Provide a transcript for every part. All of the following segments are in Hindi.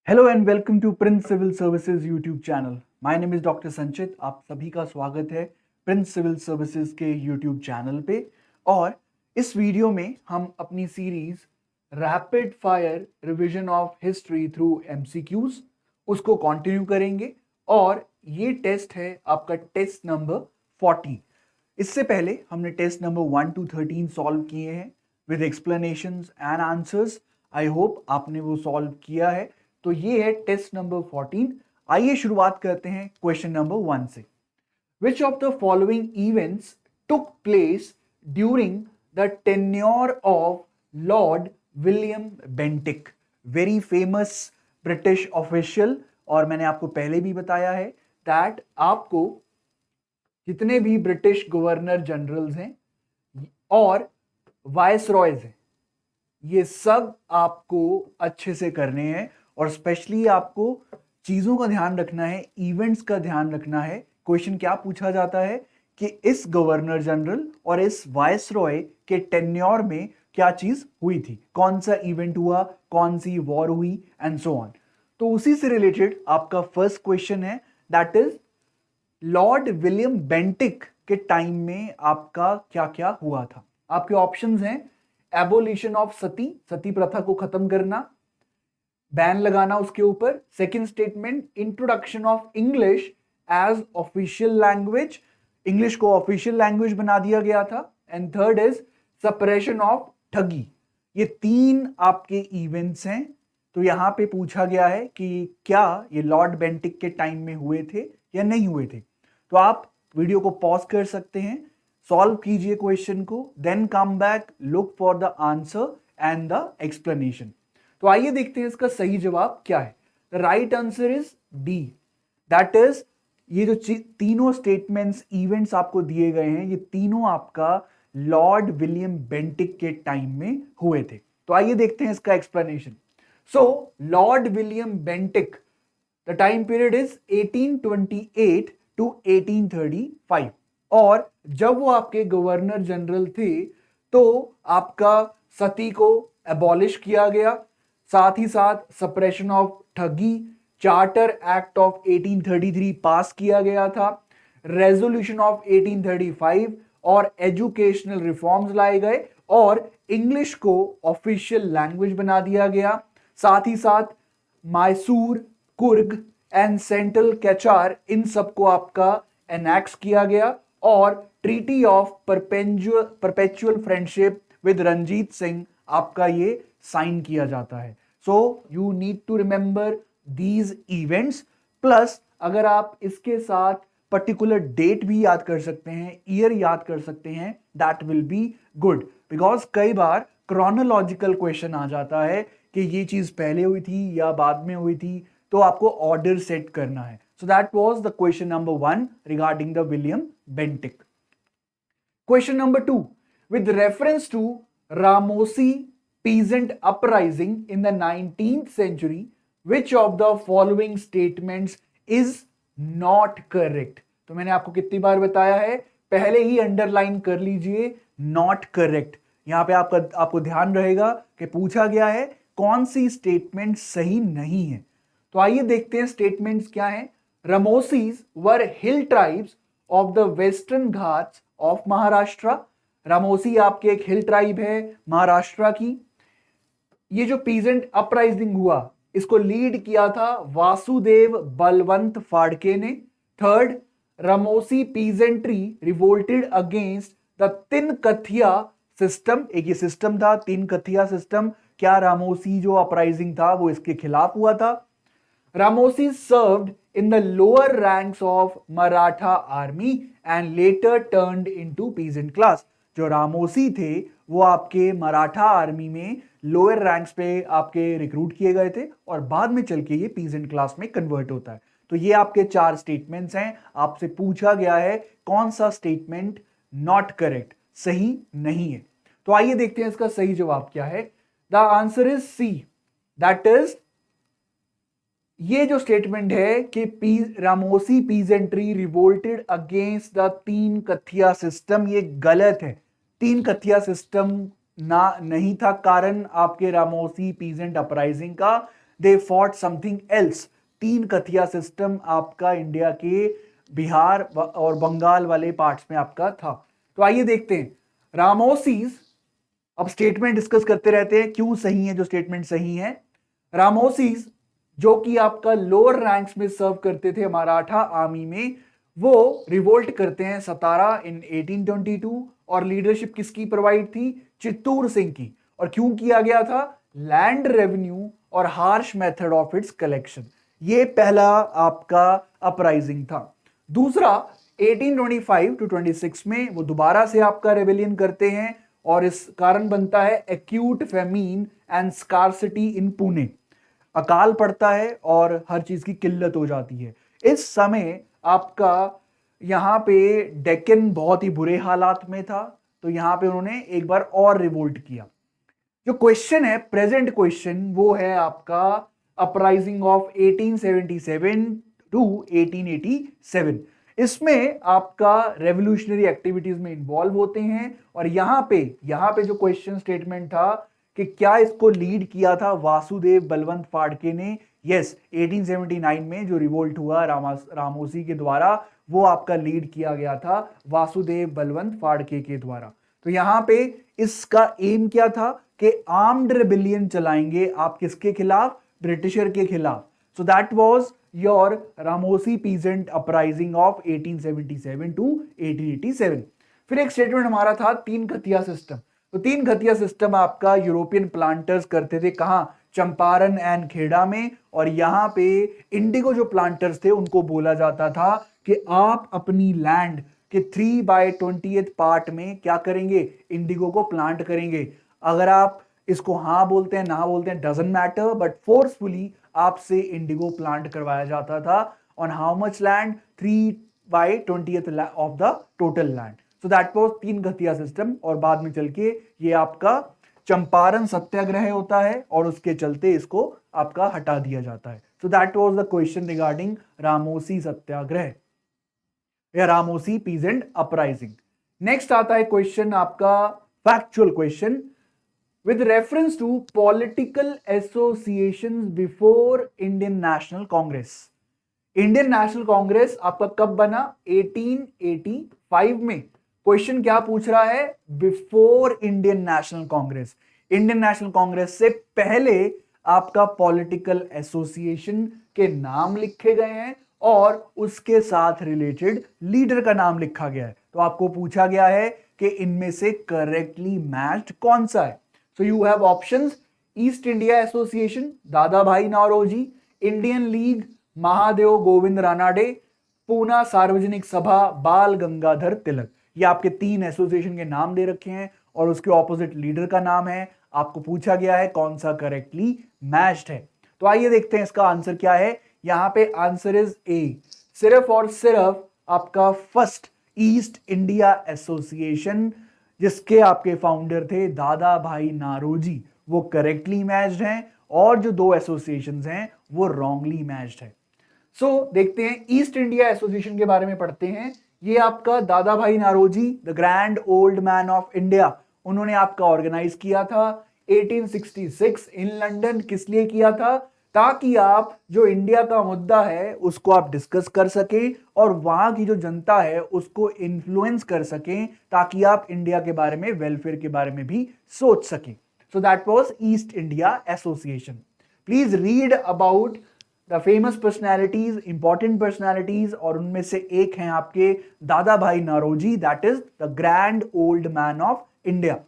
Hello and welcome to Prince Civil Services YouTube channel. My name is doctor Sanchit. आप सभी का स्वागत है प्रिंस सिविल सर्विसेज के यूट्यूब चैनल पे। और इस वीडियो में हम अपनी series rapid fire revision of history through MCQs उसको कंटिन्यू करेंगे। और ये टेस्ट है आपका टेस्ट नंबर 40। इससे पहले हमने टेस्ट नंबर 1 to 13 सॉल्व किए हैं with explanations and answers. I hope आपने वो सॉल्व किया है। तो ये है टेस्ट नंबर 14। आइए शुरुआत करते हैं क्वेश्चन नंबर 1 से। Which of the following events took place during the tenure of Lord William Bentinck? Very famous British official। और मैंने आपको पहले भी बताया है दैट आपको जितने भी ब्रिटिश गवर्नर जनरल्स हैं और वायसरॉयज हैं, ये सब आपको अच्छे से करने हैं। और स्पेशली आपको चीजों का ध्यान रखना है, इवेंट्स का ध्यान रखना है। क्वेश्चन क्या पूछा जाता है कि इस गवर्नर जनरल और इस वायसरॉय के टेन्योर में क्या चीज हुई थी, कौन सा इवेंट हुआ, कौन सी वॉर हुई एंड सो ऑन। तो उसी से रिलेटेड आपका फर्स्ट क्वेश्चन है, that is Lord William Bentinck के टाइम में आपका क्या क्या हुआ था। आपके ऑप्शंस हैं एबोलिशन ऑफ सती, सती प्रथा को खत्म करना, बैन लगाना उसके ऊपर। Second statement, introduction of English as official language, English को ऑफिशियल लैंग्वेज बना दिया गया था। And third is suppression of thuggee. ये तीन आपके इवेंट्स हैं। तो यहां पे पूछा गया है कि क्या ये लॉर्ड बेंटिक के टाइम में हुए थे या नहीं हुए थे। तो आप वीडियो को पॉज कर सकते हैं, सॉल्व कीजिए क्वेश्चन को, then come back, look for the answer and the explanation. तो आइए देखते हैं इसका सही जवाब क्या है। The right answer is D, that is ये जो तीनों स्टेटमेंट्स, इवेंट्स आपको दिए गए हैं, ये तीनों आपका लॉर्ड विलियम बेंटिक के टाइम में हुए थे। तो आइए देखते हैं इसका explanation. So Lord William Bentinck, the time period is 1828 to 1835। और जब वो आपके गवर्नर जनरल थे तो आपका सती को एबॉलिश किया गया, साथ ही साथ सप्रेशन ऑफ ठगी, चार्टर एक्ट ऑफ 1833 पास किया गया था, रेजोल्यूशन ऑफ 1835 और एजुकेशनल रिफॉर्म्स लाए गए और इंग्लिश को ऑफिशियल लैंग्वेज बना दिया गया। साथ ही साथ मैसूर, कुर्ग एंड सेंट्रल कैचार, इन सबको आपका एनेक्स किया गया और treaty of perpetual friendship with Ranjit Singh आपका ये साइन किया जाता है। So you need to remember these events. Plus अगर आप इसके साथ पर्टिकुलर डेट भी याद कर सकते हैं, ईयर याद कर सकते हैं, that will be good. Because कई बार क्रोनोलॉजिकल क्वेश्चन आ जाता है कि ये चीज पहले हुई थी या बाद में हुई थी, तो आपको ऑर्डर सेट करना है। So that was the question number 1 regarding the William Bentinck. Question number 2. With reference to Ramosi peasant uprising in the 19th century, which of the following statements is not correct? तो मैंने आपको कितनी बार बताया है, पहले ही अंडरलाइन कर लीजिए नॉट करेक्ट। यहां पे आपको ध्यान रहेगा कि पूछा गया है कौन सी स्टेटमेंट सही नहीं है। तो आइए देखते हैं स्टेटमेंट्स क्या हैं। Ramosis were hill tribes of the western Ghats of Maharashtra. Ramosi आपके एक हिल ट्राइब है महाराष्ट्र की। ये जो पीजेंट अपराइजिंग हुआ, इसको लीड किया था वासुदेव बलवंत फाड़के ने। Third, Ramoshi peasantry revolted against the tinkathia system. एक ये सिस्टम था तीन कथिया सिस्टम। क्या रामोसी जो अपराइजिंग था वो इसके खिलाफ हुआ था। Ramoshi served in the lower ranks of Maratha army and later turned into peasant class। जो रामोसी थे वो आपके मराठा आर्मी में लोअर रैंक्स पे आपके रिक्रूट किए गए थे और बाद में चल के ये पीजेंट क्लास में कन्वर्ट होता है। तो ये आपके चार स्टेटमेंट्स हैं। आपसे पूछा गया है कौन सा स्टेटमेंट नॉट करेक्ट, सही नहीं है। तो आइए देखते हैं इसका सही जवाब क्या है। The answer is C, that is ये जो स्टेटमेंट है कि Ramosi peasantry revolted against the tinkathia system, ये गलत है। तीन कथिया सिस्टम ना नहीं था कारण आपके रामोसी पीजेंट अपराइजिंग का। They fought something else. तीन कथिया सिस्टम आपका इंडिया के बिहार और बंगाल वाले पार्ट्स में आपका था। तो आइए देखते हैं रामोसीज। अब स्टेटमेंट डिस्कस करते रहते हैं क्यों सही है जो स्टेटमेंट सही है। रामोसीज जो कि आपका लोअर रैंक्स में सर्व करते थे मराठा आर्मी में, वो रिवोल्ट करते हैं सतारा इन 1822 और लीडरशिप किसकी प्रोवाइड थी? चित्तूर सिंह की। और क्यों किया गया था? लैंड रेवेन्यू और harsh method of its collection. ये पहला आपका अपराइजिंग था। दूसरा 1825 टू 26 में वो दोबारा से आपका रेबेलियन करते हैं और इस कारण बनता है एक्यूट फेमीन एंड स्कार्सिटी इन पुणे। अकाल पड़ता है और हर चीज की किल्लत हो जाती है। इस समय आपका यहाँ पे डेक्कन बहुत ही बुरे हालात में था, तो यहाँ पे उन्होंने एक बार और रिवोल्ट किया। जो क्वेश्चन है प्रेजेंट क्वेश्चन वो है आपका अपराइजिंग ऑफ 1877 टू 1887। इसमें आपका रेवोल्यूशनरी एक्टिविटीज में इन्वॉल्व होते हैं और यहाँ पे जो क्वेश्चन स्टेटमेंट था कि क्या इसको लीड किया था वासुदेव बलवंत फाड़के ने? यस, 1879 में जो रिवोल्ट हुआ रामोसी के द्वारा वो आपका लीड किया गया था वासुदेव बलवंत फाड़के के द्वारा। तो यहाँ पे इसका एम क्या था कि आर्म्ड रेबेलियन चलाएंगे आप किसके खिलाफ? ब्रिटिशर के खिलाफ। So that was your Ramosi peasant uprising of 1877 to 1887। फिर एक स्टेटमेंट हमारा था तीन खतिया सिस्टम। तो तीन खतिया सिस्टम आपका यूरोपियन प्लांटर्स करते थे कहां? चंपारण एंड खेड़ा में। और यहां पे इंडिगो जो प्लांटर्स थे उनको बोला जाता था कि आप अपनी लैंड के 3/20 पार्ट में क्या करेंगे? इंडिगो को प्लांट करेंगे। अगर आप इसको हाँ बोलते हैं ना बोलते हैं डजंट मैटर, बट फोर्सफुली आपसे इंडिगो प्लांट करवाया जाता था। On how much land? 3/20 of the total land. So that was तीन घतिया सिस्टम। और बाद में चल के ये आपका चंपारण सत्याग्रह होता है और उसके चलते इसको आपका हटा दिया जाता है। So that was the question regarding Ramosi Satyagraha या रामोसी पीजेंट अपराइजिंग। नेक्स्ट आता है क्वेश्चन आपका factual question with reference to political associations before Indian National Congress। Indian National Congress आपका कब बना? 1885 में। क्वेश्चन क्या पूछ रहा है? Before Indian National Congress. Indian National Congress से पहले आपका पॉलिटिकल एसोसिएशन के नाम लिखे गए हैं और उसके साथ रिलेटेड लीडर का नाम लिखा गया है। तो आपको पूछा गया है कि इनमें से करेक्टली मैच्ड कौन सा है। So you have options: east India association दादा भाई नौरोजी, इंडियन लीग महादेव गोविंद रानाडे, पूना सार्वजनिक सभा बाल गंगाधर तिलक। ये आपके तीन एसोसिएशन के नाम दे रखे हैं और उसके ऑपोजिट लीडर का नाम है। आपको पूछा गया है कौन सा करेक्टली मैच्ड है। तो आइए देखते हैं इसका आंसर क्या है। यहां पे आंसर इज ए, सिर्फ और सिर्फ आपका फर्स्ट ईस्ट इंडिया एसोसिएशन जिसके आपके फाउंडर थे दादा भाई नारोजी, वो करेक्टली मैच्ड हैं और जो दो एसोसिएशंस हैं वो रॉन्गली मैच्ड है। सो देखते हैं ईस्ट इंडिया एसोसिएशन के बारे में पढ़ते हैं। ये आपका Dadabhai Naoroji the grand old man of India, उन्होंने आपका ऑर्गेनाइज किया था 1866 इन लंदन। किस लिए किया था? ताकि आप जो इंडिया का मुद्दा है उसको आप डिस्कस कर सकें और वहां की जो जनता है उसको इन्फ्लुएंस कर सकें ताकि आप इंडिया के बारे में, वेलफेयर के बारे में भी सोच सकें। So that was East India Association. Please read about the famous personalities, important personalities, और उनमें से एक हैं आपके Dadabhai Naoroji, that is the grand old man of India.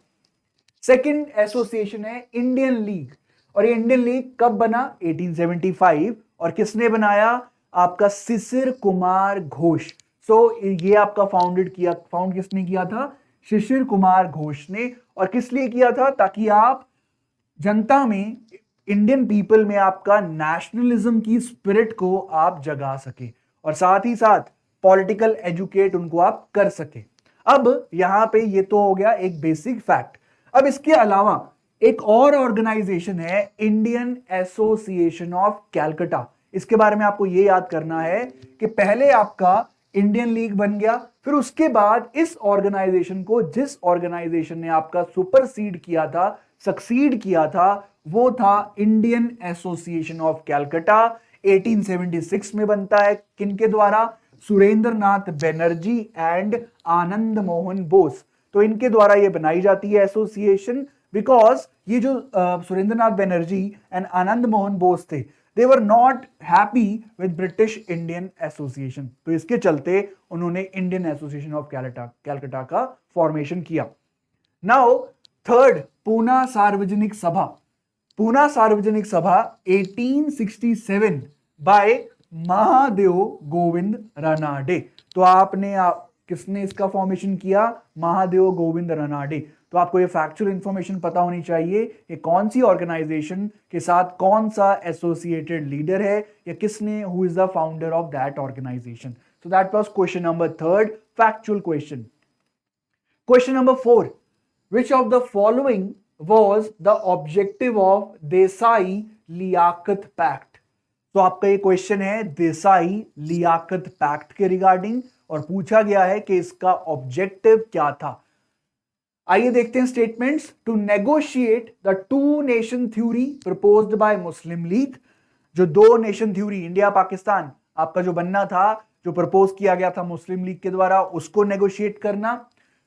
Second association है इंडियन लीग, और ये इंडियन लीग कब बना? 1875। और किसने बनाया? आपका शिशिर कुमार घोष। ये आपका फाउंड किसने किया था? शिशिर कुमार घोष ने। और किस लिए किया था? ताकि आप जनता में, इंडियन पीपल में आपका नेशनलिज्म की स्पिरिट को आप जगा सके और साथ ही साथ पॉलिटिकल एजुकेट उनको आप कर सके। अब यहां पे ये तो हो गया एक बेसिक फैक्ट। अब इसके अलावा एक और ऑर्गेनाइजेशन है इंडियन एसोसिएशन ऑफ कैलकाटा। इसके बारे में आपको ये याद करना है कि पहले आपका इंडियन लीग बन गया, फिर उसके बाद इस ऑर्गेनाइजेशन को जिस ऑर्गेनाइजेशन ने आपका सुपरसीड किया था, सक्सीड किया था, वो था इंडियन एसोसिएशन ऑफ कैलकाटा। 1876 में बनता है, किनके द्वारा? सुरेंद्र नाथ बनर्जी एंड आनंद मोहन बोस। तो इनके द्वारा ये बनाई जाती है एसोसिएशन, बिकॉज ये जो सुरेंद्र नाथ बनर्जी एंड आनंद मोहन बोस थे, they were not happy with British Indian Association, तो इसके चलते उन्होंने इंडियन एसोसिएशन ऑफ कैलकाटा का फॉर्मेशन किया। नाउ थर्ड, पूना सार्वजनिक सभा। पूना सार्वजनिक सभा 1867 बाय महादेव गोविंद रानाडे। तो किसने इसका फॉर्मेशन किया? महादेव गोविंद रानाडे। तो आपको ये फैक्चुअल इंफॉर्मेशन पता होनी चाहिए कि कौन सी ऑर्गेनाइजेशन के साथ कौन सा एसोसिएटेड लीडर है, या किसने, who is the founder of that organization. So that was question number third, factual question. Question number four, which of the following was the objective of Desai Liaquat pact? तो आपका ये क्वेश्चन है देसाई लियाकत पैक्ट के रिगार्डिंग, और पूछा गया है कि इसका ऑब्जेक्टिव क्या था। आइए देखते हैं statements. To negotiate the two nation theory proposed by Muslim league, जो दो नेशन थ्योरी इंडिया पाकिस्तान आपका जो बनना था, जो प्रपोज किया गया था मुस्लिम लीग के द्वारा, उसको नेगोशिएट करना।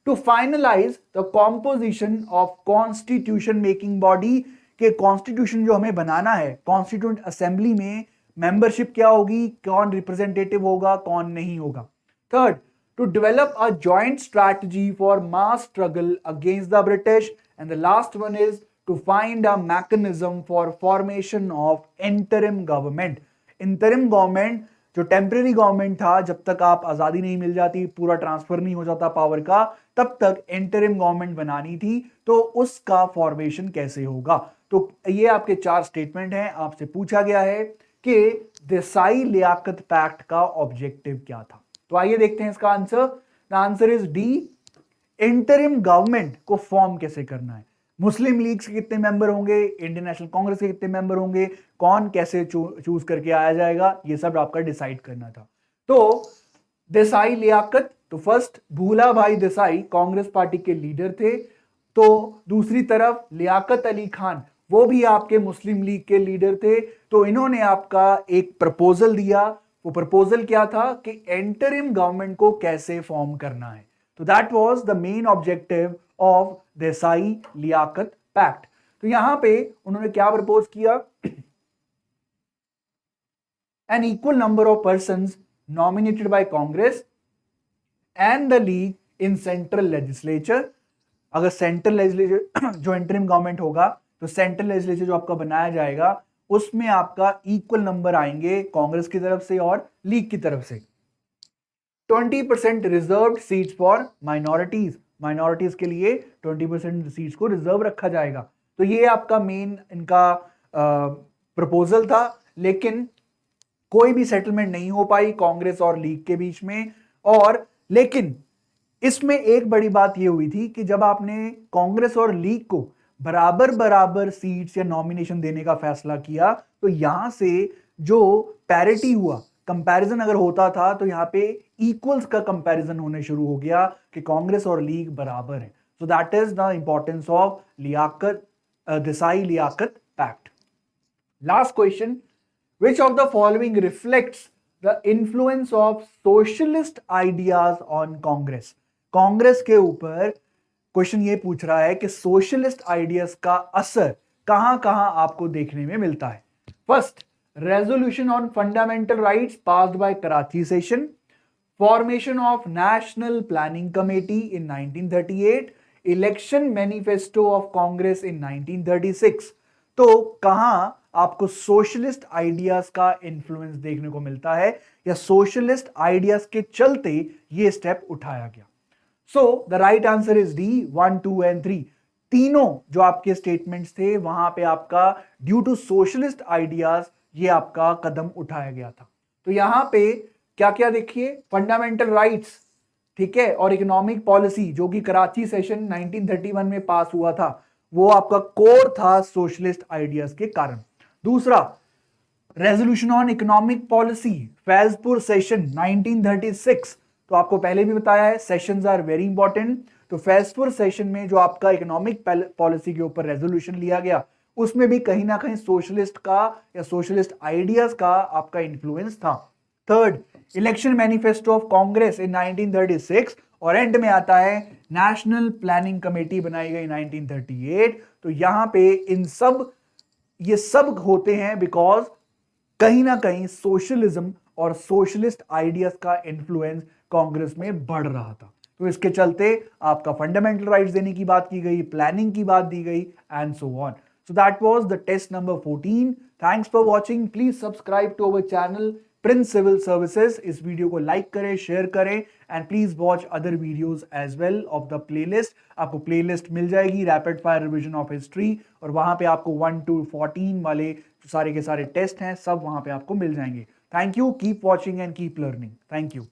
To finalize the composition of constitution making body, के कॉन्स्टिट्यूशन जो हमें बनाना है, कॉन्स्टिट्यूंट असेंबली में मेंबरशिप क्या होगी, कौन रिप्रेजेंटेटिव होगा, कौन नहीं होगा। Third, to develop a joint strategy for mass struggle against the British, and the last one is to find a mechanism for formation of interim government. interim government जो टेम्परेरी गवर्नमेंट था, जब तक आप आजादी नहीं मिल जाती, पूरा ट्रांसफर नहीं हो जाता पावर का, तब तक इंटरिम गवर्नमेंट बनानी थी, तो उसका फॉर्मेशन कैसे होगा। तो ये आपके चार स्टेटमेंट हैं। आपसे पूछा गया है कि देसाई लियाकत पैक्ट का ऑब्जेक्टिव क्या था। तो आइए देखते हैं इसका answer. The answer is D, interim government को फॉर्म कैसे करना है, मुस्लिम लीग के कितने मेंबर होंगे, इंडियन नेशनल कांग्रेस के कितने मेंबर होंगे, कौन कैसे चूज करके आया जाएगा, ये सब आपका डिसाइड करना था। तो देसाई लियाकत, तो फर्स्ट भूला भाई देसाई कांग्रेस पार्टी के लीडर थे, तो दूसरी तरफ लियाकत अली खान वो भी आपके मुस्लिम लीग के लीडर थे। तो इन्होंने आपका एक प्रपोजल दिया, वो प्रपोजल क्या था कि इंटरिम गवर्नमेंट को कैसे फॉर्म करना है। तो that was the main objective of Desai Liaquat pact. तो यहां पे उन्होंने क्या प्रपोज किया? An equal number of persons nominated by Congress and the league in central legislature. अगर सेंट्रल लेजिस्लेचर जो इंटरिम गवर्नमेंट होगा, तो सेंट्रल लेजिस्लेचर जो आपका बनाया जाएगा, उसमें आपका इक्वल नंबर आएंगे कांग्रेस की तरफ से और लीग की तरफ से। 20% reserved seats for minorities, minorities के लिए 20% सीट्स को रिजर्व रखा जाएगा। तो ये आपका मेन इनका प्रपोजल था, लेकिन कोई भी सेटलमेंट नहीं हो पाई कांग्रेस और लीग के बीच में। और लेकिन इसमें एक बड़ी बात ये हुई थी कि जब आपने कांग्रेस और लीग को बराबर बराबर सीट्स या नॉमिनेशन देने का फैसला किया, तो यहां से जो पैरिटी हुआ, कंपैरिजन अगर होता था, तो यहां पे इक्वल्स का कंपैरिजन होने शुरू हो गया कि कांग्रेस और लीग बराबर है। So that is the importance of Desai Liaquat pact. Last question, which of the following reflects the influence of socialist ideas on Congress? Congress के ऊपर क्वेश्चन ये पूछ रहा है कि सोशलिस्ट आइडियाज का असर कहां कहां आपको देखने में मिलता है। First, resolution on fundamental rights passed by Karachi session, formation of national planning committee in 1938, election manifesto of Congress in 1936। तो कहां आपको सोशलिस्ट आइडियाज का इंफ्लुएंस देखने को मिलता है, या सोशलिस्ट आइडियाज के चलते ये स्टेप उठाया गया। So the right answer is D, 1, 2 and 3। तीनों जो आपके स्टेटमेंट्स थे, वहां पे आपका ड्यू टू सोशलिस्ट आइडियाज ये आपका कदम उठाया गया था। तो यहां पे क्या क्या देखिए, फंडामेंटल राइट्स, ठीक है, और इकोनॉमिक पॉलिसी जो कि कराची सेशन 1931 में पास हुआ था, वो आपका कोर था सोशलिस्ट आइडियाज के कारण। दूसरा, resolution on economic policy, Faizpur session 1936। तो आपको पहले भी बताया है, सेशंस आर वेरी इंपॉर्टेंट। तो फैजपुर सेशन में जो आपका इकोनॉमिक पॉलिसी के ऊपर रेजोल्यूशन लिया गया, उसमें भी कहीं ना कहीं सोशलिस्ट का या सोशलिस्ट आइडियाज का आपका इन्फ्लुएंस था। Third, election manifesto of Congress in 1936, और एंड में आता है नेशनल प्लानिंग कमेटी बनाई गई 1938। तो यहां पे ये सब होते हैं बिकॉज कहीं ना कहीं सोशलिज्म और सोशलिस्ट आइडियाज का इन्फ्लुएंस कांग्रेस में बढ़ रहा था। तो इसके चलते आपका फंडामेंटल राइट्स देने की बात की गई, प्लानिंग की बात दी गई, and so on. So that was the test number 14। Thanks for watching. Please subscribe to our channel Prince Civil Services. इस वीडियो को लाइक करें, शेयर करें, and please watch other videos as well of the playlist. आपको प्लेलिस्ट मिल जाएगी rapid fire revision of history, और वहां पे आपको 1 to 14 वाले जो सारे के सारे टेस्ट हैं सब वहां पे आपको मिल जाएंगे। Thank you, keep watching and keep learning. Thank you.